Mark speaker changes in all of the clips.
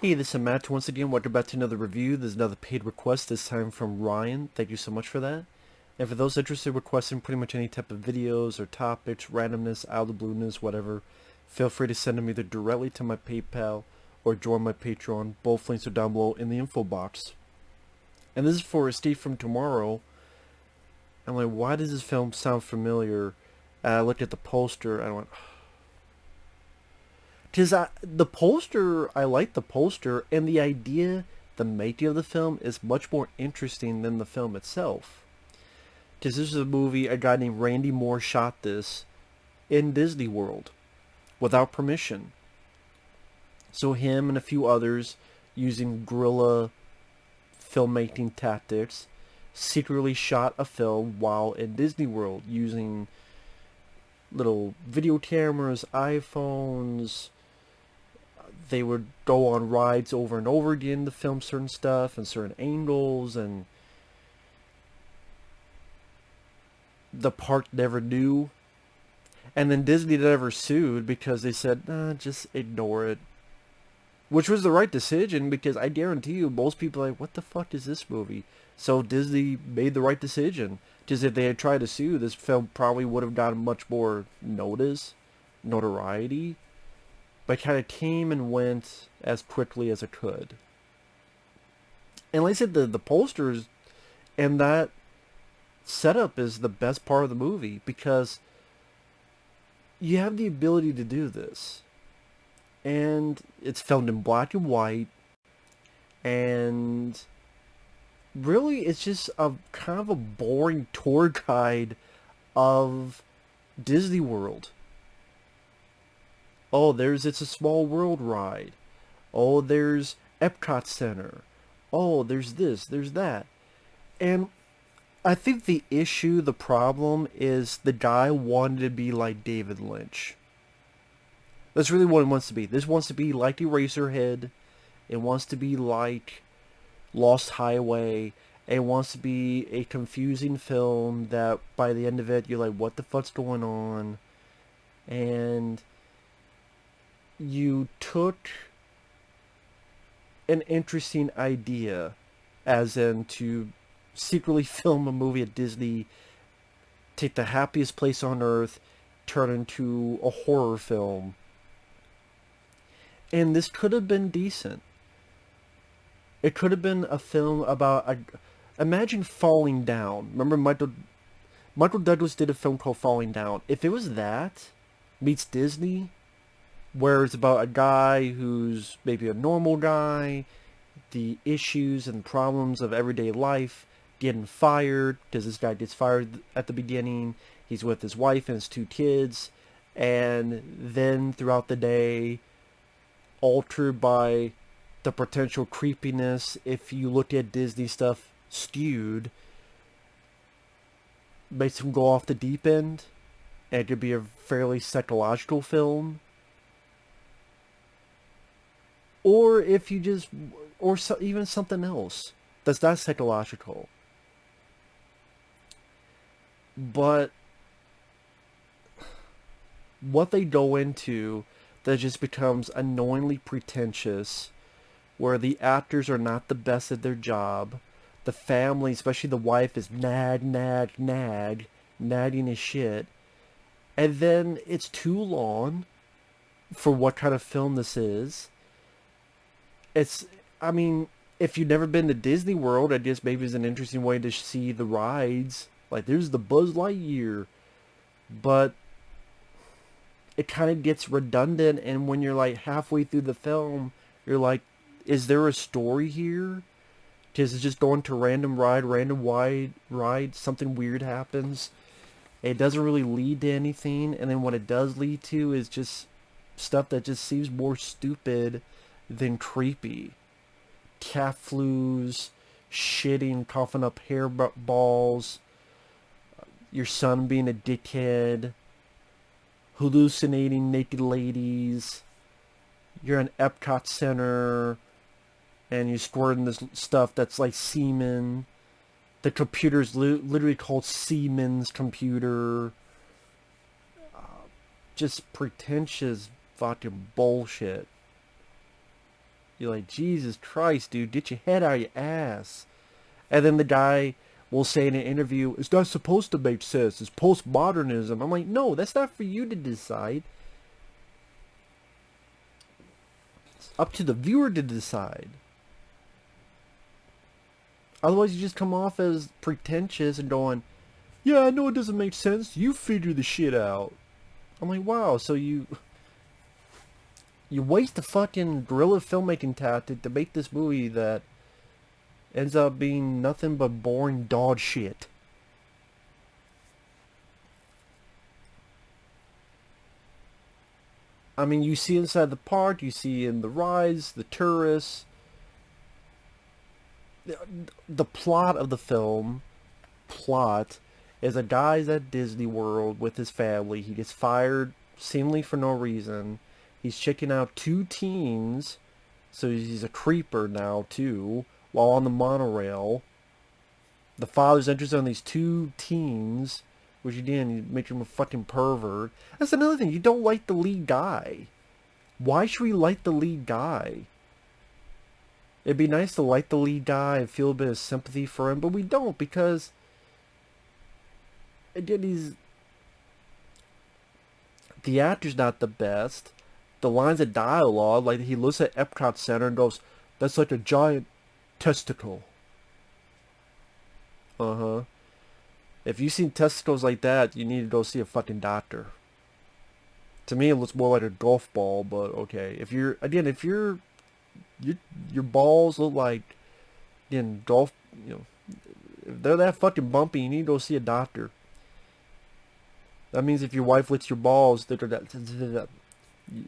Speaker 1: Hey, this is Matt. Once again, welcome back to another review. There's another paid request, this time from Ryan. Thank you so much for that. And for those interested in requesting pretty much any type of videos or topics, randomness, out of the blueness, whatever, feel free to send them either directly to my PayPal or join my Patreon. Both links are down below in the info box. And this is for Steve from Tomorrow. I'm like, why does this film sound familiar? And I looked at the poster and I went, because the poster, I like the poster, and the idea, the making of the film is much more interesting than the film itself. Because this is a movie, a guy named Randy Moore shot this in Disney World without permission. So him and a few others, using guerrilla filmmaking tactics, secretly shot a film while in Disney World using little video cameras, iPhones. They would go on rides over and over again to film certain stuff and certain angles, and the park never knew. And then Disney never sued because they said, nah, just ignore it. Which was the right decision, because I guarantee you most people are like, what the fuck is this movie? So Disney made the right decision. Because if they had tried to sue, this film probably would have gotten much more notoriety. But kind of came and went as quickly as it could. And like I said, the posters and that setup is the best part of the movie, because you have the ability to do this. And it's filmed in black and white. And really, it's just a kind of a boring tour guide of Disney World. Oh, there's It's a Small World ride. Oh, there's Epcot Center. Oh, there's this, there's that. And I think the issue, the problem, is the guy wanted to be like David Lynch. That's really what it wants to be. This wants to be like Eraserhead. It wants to be like Lost Highway. It wants to be a confusing film that by the end of it, you're like, what the fuck's going on? And you took an interesting idea, as in to secretly film a movie at Disney, take the happiest place on earth, turn into a horror film. And this could have been decent. It could have been a film about a... Imagine Falling Down. Remember Michael Douglas did a film called Falling Down. If it was that meets Disney, where it's about a guy who's maybe a normal guy, the issues and problems of everyday life, getting fired, because this guy gets fired at the beginning, he's with his wife and his two kids, and then throughout the day, altered by the potential creepiness, if you look at Disney stuff skewed, makes him go off the deep end, and it could be a fairly psychological film. Or if you just, or so, even something else that's not psychological. But what they go into that just becomes annoyingly pretentious, where the actors are not the best at their job, the family, especially the wife, is nagging his shit, and then it's too long for what kind of film this is. It's, I mean, if you've never been to Disney World, I guess maybe it's an interesting way to see the rides. Like, there's the Buzz Lightyear, but it kind of gets redundant, and when you're like halfway through the film, you're like, is there a story here? Because it's just going to random wide ride, something weird happens. It doesn't really lead to anything, and then what it does lead to is just stuff that just seems more stupid than creepy. Cat flus, shitting, coughing up hairballs, your son being a dickhead, hallucinating naked ladies, you're in Epcot Center, and you're squirting this stuff that's like semen. The computer's literally called Siemens computer. Just pretentious fucking bullshit. You're like, Jesus Christ, dude, get your head out of your ass. And then the guy will say in an interview, it's not supposed to make sense. It's postmodernism. I'm like, no, that's not for you to decide. It's up to the viewer to decide. Otherwise, you just come off as pretentious and going, yeah, I know it doesn't make sense. You figure the shit out. I'm like, wow, so you waste a fucking guerrilla filmmaking tactic to make this movie that ends up being nothing but boring dog shit. I mean, you see inside the park, you see in the rides, the tourists. The plot of the film, is a guy's at Disney World with his family. He gets fired seemingly for no reason. He's checking out two teens, so he's a creeper now too, while on the monorail. The father's interested in these two teens, which again, you make him a fucking pervert. That's another thing, you don't like the lead guy. Why should we like the lead guy? It'd be nice to like the lead guy and feel a bit of sympathy for him, but we don't because again, the actor's not the best. The lines of dialogue, like he looks at Epcot Center and goes, "That's like a giant testicle." Uh-huh. If you've seen testicles like that, you need to go see a fucking doctor. To me, it looks more like a golf ball, but okay. If your balls look like in golf, if they're that fucking bumpy, you need to go see a doctor. That means if your wife licks your balls,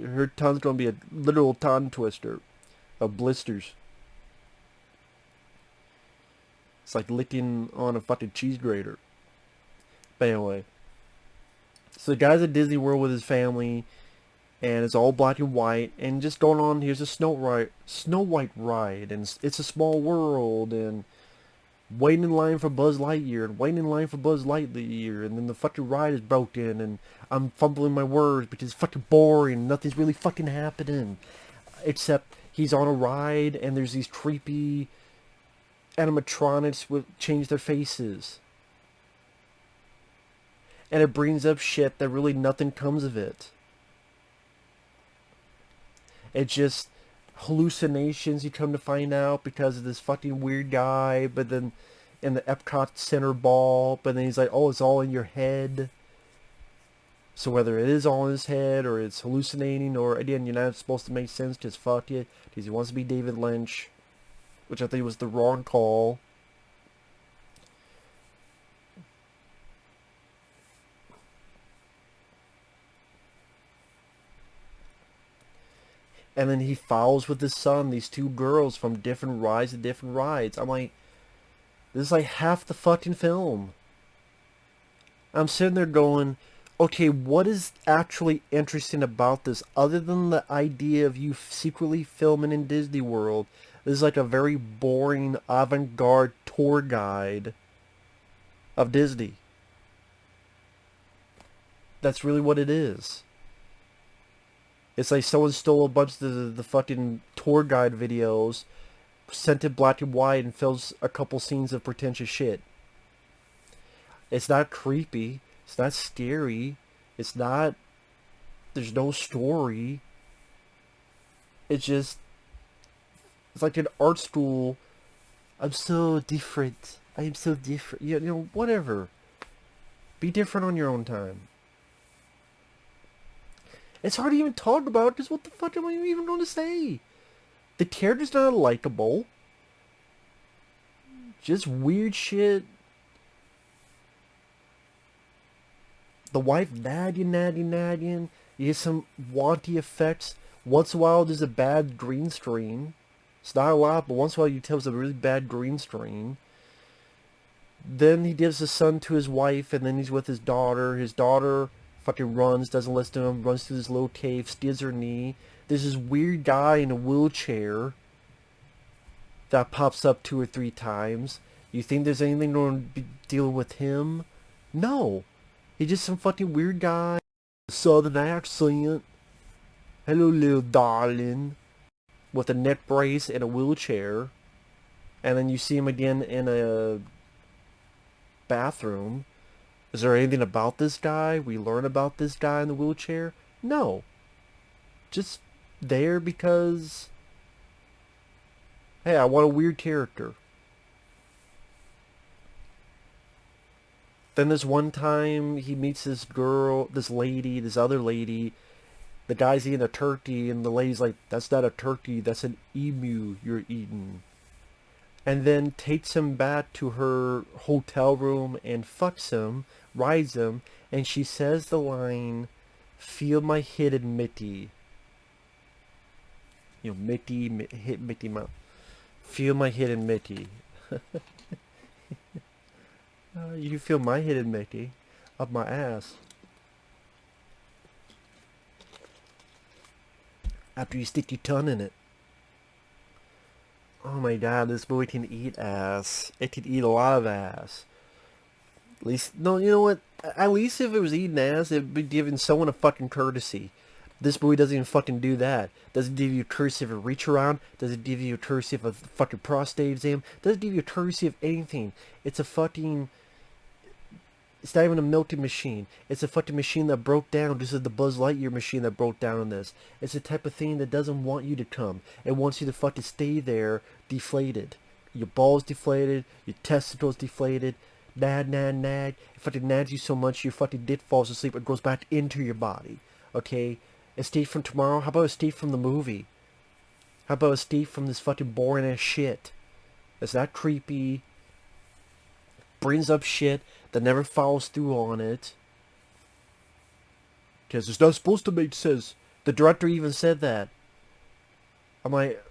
Speaker 1: her tongue's gonna be a literal tongue twister of blisters. It's like licking on a fucking cheese grater. But anyway, so the guy's at Disney World with his family, and it's all black and white, and just going on, here's a Snow White ride, and it's a small world, and waiting in line for Buzz Lightyear, and waiting in line for Buzz Lightyear, and then the fucking ride is broken, and I'm fumbling my words because it's fucking boring, and nothing's really fucking happening, except he's on a ride, and there's these creepy animatronics with change their faces. And it brings up shit that really nothing comes of it. It's just hallucinations you come to find out because of this fucking weird guy, but then in the Epcot Center ball, but then he's like, oh, it's all in your head. So whether it is all in his head, or it's hallucinating, or again, you're not supposed to make sense, just fuck it, because he wants to be David Lynch, which I think was the wrong call. And then he follows with his son, these two girls from different rides to different rides. I'm like, this is like half the fucking film. I'm sitting there going, okay, what is actually interesting about this other than the idea of you secretly filming in Disney World? This is like a very boring avant-garde tour guide of Disney. That's really what it is. It's like someone stole a bunch of the fucking tour guide videos, sent it black and white, and fills a couple scenes of pretentious shit. It's not creepy. It's not scary. It's not... There's no story. It's just... It's like an art school. I'm so different. I am so different. Whatever. Be different on your own time. It's hard to even talk about, because what the fuck am I even going to say? The character's not likable. Just weird shit. The wife nagging. You get some wanty effects. Once in a while there's a bad green screen. It's not a lot, but once in a while you tell it's a really bad green screen. Then he gives the son to his wife, and then he's with his daughter. His daughter fucking runs, doesn't listen to him, runs through this little cave, steals her knee. There's this weird guy in a wheelchair that pops up 2 or 3 times. You think there's anything going to be dealing with him? No. He's just some fucking weird guy. Southern accent. Hello, little darling. with a neck brace and a wheelchair, and then you see him again in a bathroom. Is there anything about this guy? We learn about this guy in the wheelchair? No. Just there because, hey, I want a weird character. Then this one time he meets this girl, this lady, this other lady. The guy's eating a turkey and the lady's like, that's not a turkey, that's an emu you're eating. And then takes him back to her hotel room and fucks him, rides him, and she says the line, feel my hidden Mickey. You know, Mickey, hit Mickey Mouse. Feel my hidden Mickey. You can feel my hidden Mickey up my ass. After you stick your tongue in it. Oh my god, this boy can eat ass. It can eat a lot of ass. At least, no, you know what? At least if it was eating ass, it'd be giving someone a fucking courtesy. This boy doesn't even fucking do that. Doesn't give you a courtesy of a reach around. Doesn't give you a courtesy of a fucking prostate exam. Doesn't give you a courtesy of anything. It's a fucking... It's not even a melting machine. It's a fucking machine that broke down, just as the Buzz Lightyear machine that broke down in this. It's the type of thing that doesn't want you to come. It wants you to fucking stay there, deflated. Your balls deflated, your testicles deflated, nag, nag, nag. It fucking nags you so much your fucking dick falls asleep and goes back into your body. Okay? Escape from Tomorrow? How about Escape from the movie? How about Escape from this fucking boring ass shit? It's not creepy. Brings up shit that never follows through on it. Because it's not supposed to make sense. The director even said that. I'm like...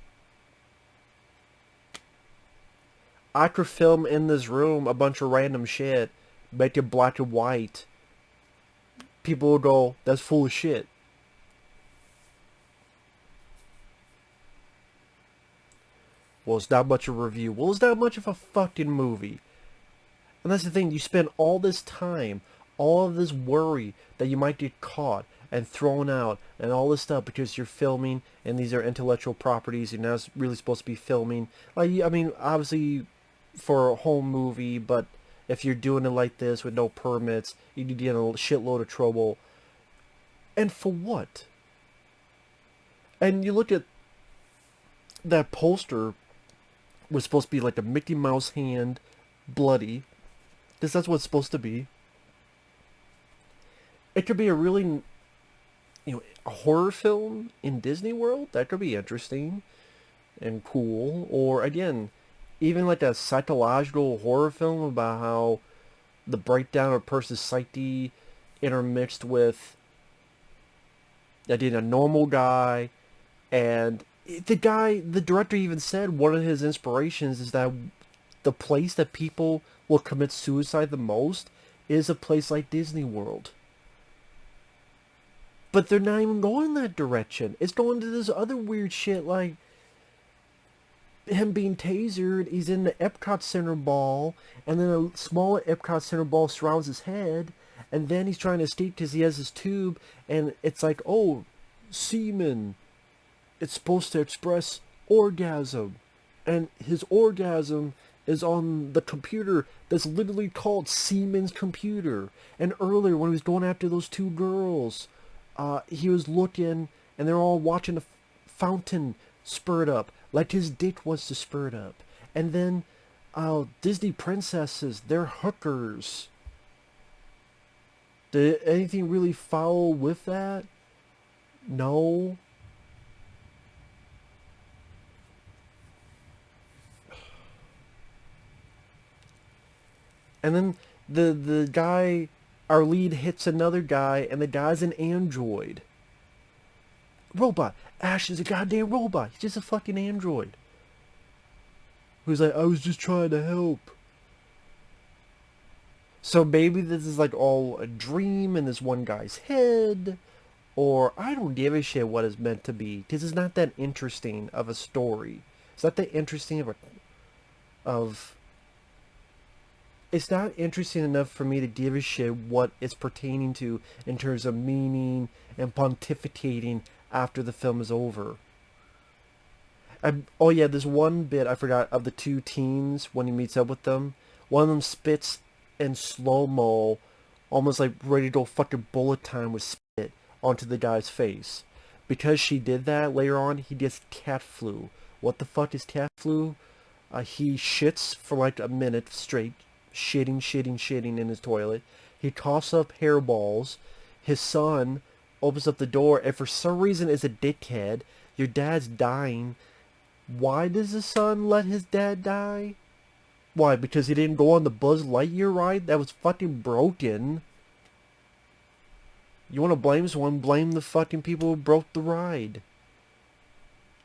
Speaker 1: I could film in this room a bunch of random shit. Make it black and white. People will go, that's full of shit. Well, it's not much of a review. Well, it's not much of a fucking movie. And that's the thing, you spend all this time, all of this worry that you might get caught and thrown out and all this stuff because you're filming and these are intellectual properties. You're not really supposed to be filming. Like, I mean, obviously for a home movie, but if you're doing it like this with no permits, you could get in a shitload of trouble. And for what? And you look at that poster, was supposed to be like a Mickey Mouse hand, bloody. Because that's what it's supposed to be. It could be a really, you know, a horror film in Disney World. That could be interesting and cool. Or again, even like a psychological horror film about how the breakdown of a person's psyche intermixed with, a normal guy. And the director even said one of his inspirations is that the place that people will commit suicide the most is a place like Disney World. But they're not even going that direction. It's going to this other weird shit like him being tasered. He's in the Epcot Center ball, and then a small Epcot Center ball surrounds his head, and then he's trying to escape because he has his tube, and it's like, oh, semen. It's supposed to express orgasm, and his orgasm is on the computer that's literally called Siemens computer. And earlier when he was going after those two girls, he was looking and they're all watching a fountain spurt up like his dick wants to spurt up. And then Disney princesses, they're hookers. Did anything really foul with that? No. And then the guy, our lead, hits another guy, and the guy's an android. Robot. Ash is a goddamn robot. He's just a fucking android. Who's like, I was just trying to help. So maybe this is like all a dream in this one guy's head. Or I don't give a shit what it's meant to be. Because it's not that interesting of a story. It's not that interesting it's not interesting enough for me to give a shit what it's pertaining to in terms of meaning and pontificating after the film is over. Oh yeah, there's one bit I forgot of the two teens when he meets up with them. One of them spits in slow-mo, almost like ready to go fucking bullet time with spit onto the guy's face. Because she did that later on, he gets cat flu. What the fuck is cat flu? He shits for like a minute straight, shitting in his toilet. He coughs up hairballs. His son opens up the door, and for some reason is a dickhead. Your dad's dying. Why does the son let his dad die? Why? Because he didn't go on the Buzz Lightyear ride? That was fucking broken. You want to blame someone? Blame the fucking people who broke the ride.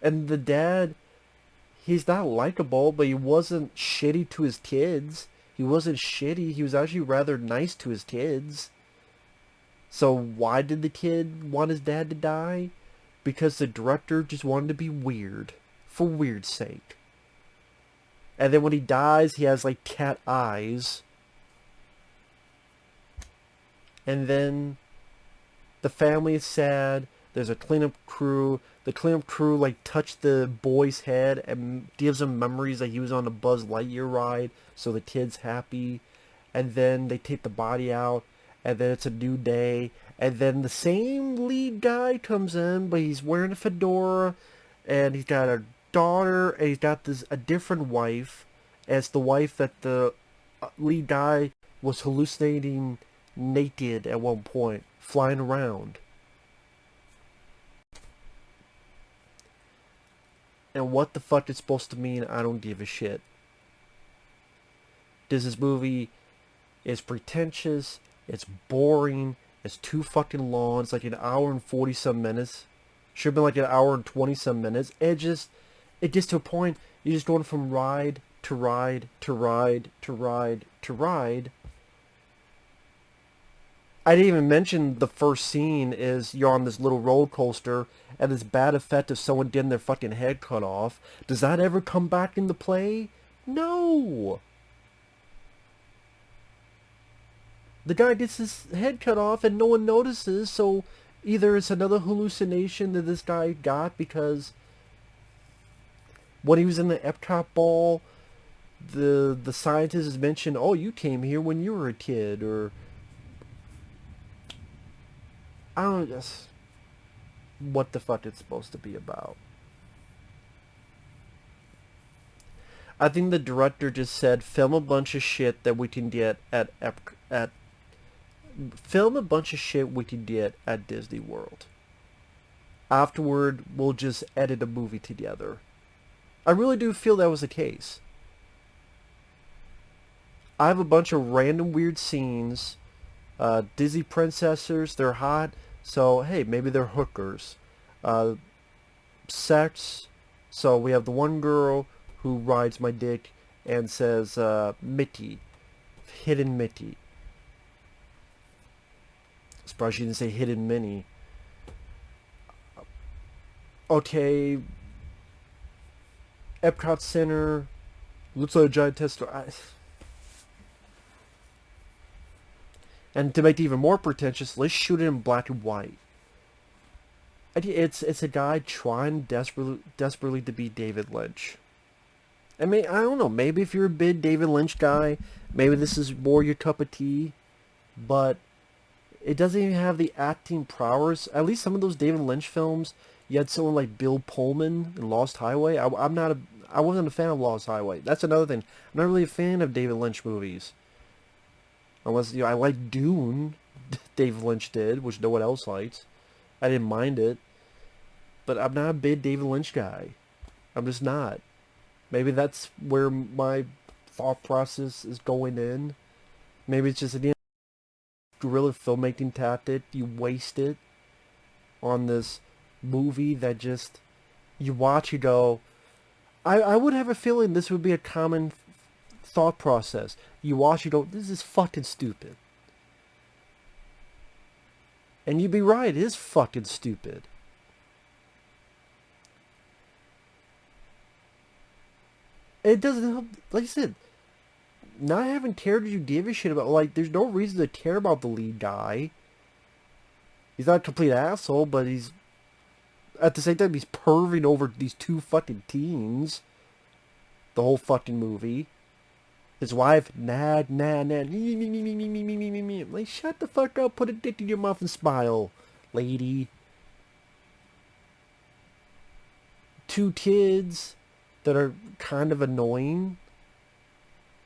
Speaker 1: And the dad, he's not likable, but he wasn't shitty to his kids. He wasn't shitty. He was actually rather nice to his kids. So why did the kid want his dad to die? Because the director just wanted to be weird. For weird's sake. And then when he dies, he has like cat eyes. And then the family is sad. There's a cleanup crew. The cleanup crew like touched the boy's head and gives him memories that he was on a Buzz Lightyear ride. So the kid's happy. And then they take the body out. And then it's a new day. And then the same lead guy comes in, but he's wearing a fedora. And he's got a daughter. And he's got a different wife. As the wife that the lead guy was hallucinating naked at one point. Flying around. And what the fuck it's supposed to mean, I don't give a shit. This movie is pretentious, it's boring, it's too fucking long, it's like an hour and 40 some minutes. Should have been like an hour and 20 some minutes. It gets to a point, you're just going from ride to ride to ride to ride to ride. I didn't even mention the first scene is you're on this little roller coaster and this bad effect of someone getting their fucking head cut off. Does that ever come back into play? No! The guy gets his head cut off and no one notices, so either it's another hallucination that this guy got because when he was in the Epcot ball, the scientist has mentioned, oh, you came here when you were a kid, or I don't know what the fuck it's supposed to be about. I think the director just said, film a bunch of shit that we can get at film a bunch of shit we can get at Disney World. Afterward, we'll just edit a movie together. I really do feel that was the case. I have a bunch of random weird scenes. Disney princesses, they're hot. So, hey, maybe they're hookers. Sex. So we have the one girl who rides my dick and says, Mickey. Hidden Mickey. Surprised she didn't say Hidden Minnie. Okay. Epcot Center. Looks like a giant tester. And to make it even more pretentious, let's shoot it in black and white. It's a guy trying desperately to be David Lynch. I mean, I don't know. Maybe if you're a big David Lynch guy, maybe this is more your cup of tea. But it doesn't even have the acting prowess. At least some of those David Lynch films, you had someone like Bill Pullman in Lost Highway. I wasn't a fan of Lost Highway. That's another thing. I'm not really a fan of David Lynch movies. Unless, I like Dune, David Lynch did, which no one else liked. I didn't mind it. But I'm not a big David Lynch guy. I'm just not. Maybe that's where my thought process is going in. Maybe it's just a guerrilla filmmaking tactic. You waste it on this movie that just, you watch, you go, I would have a feeling this would be a common thought process. You watch, you go, this is fucking stupid. And you'd be right, it is fucking stupid. It doesn't help, like I said, not having cared you give a shit about, like, there's no reason to care about the lead guy. He's not a complete asshole, but he's At the same time, he's perving over these two fucking teens. The whole fucking movie. His wife, nah, nah, nah, me, me, me, me, me, me, me, me, me, me. Like, shut the fuck up, put a dick in your mouth and smile, lady. Two kids that are kind of annoying.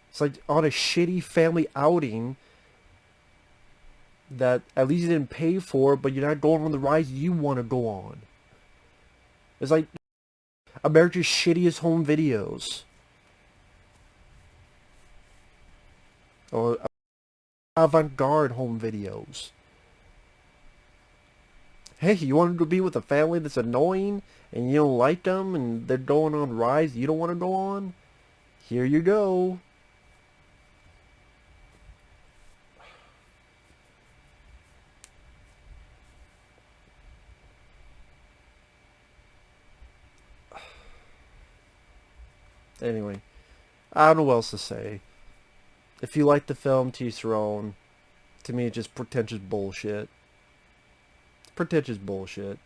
Speaker 1: It's like on a shitty family outing that at least you didn't pay for, but you're not going on the rides you want to go on. It's like America's shittiest home videos. Or avant-garde home videos. Hey, you wanted to be with a family that's annoying and you don't like them and they're going on rides you don't want to go on? Here you go. Anyway, I don't know what else to say. If you like the film, to each their own. To me, it's just pretentious bullshit. It's pretentious bullshit.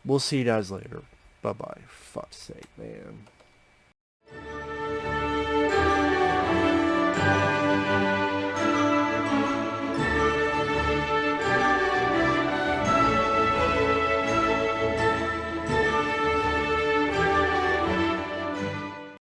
Speaker 1: We'll see you guys later. Bye-bye. Fuck's sake, man.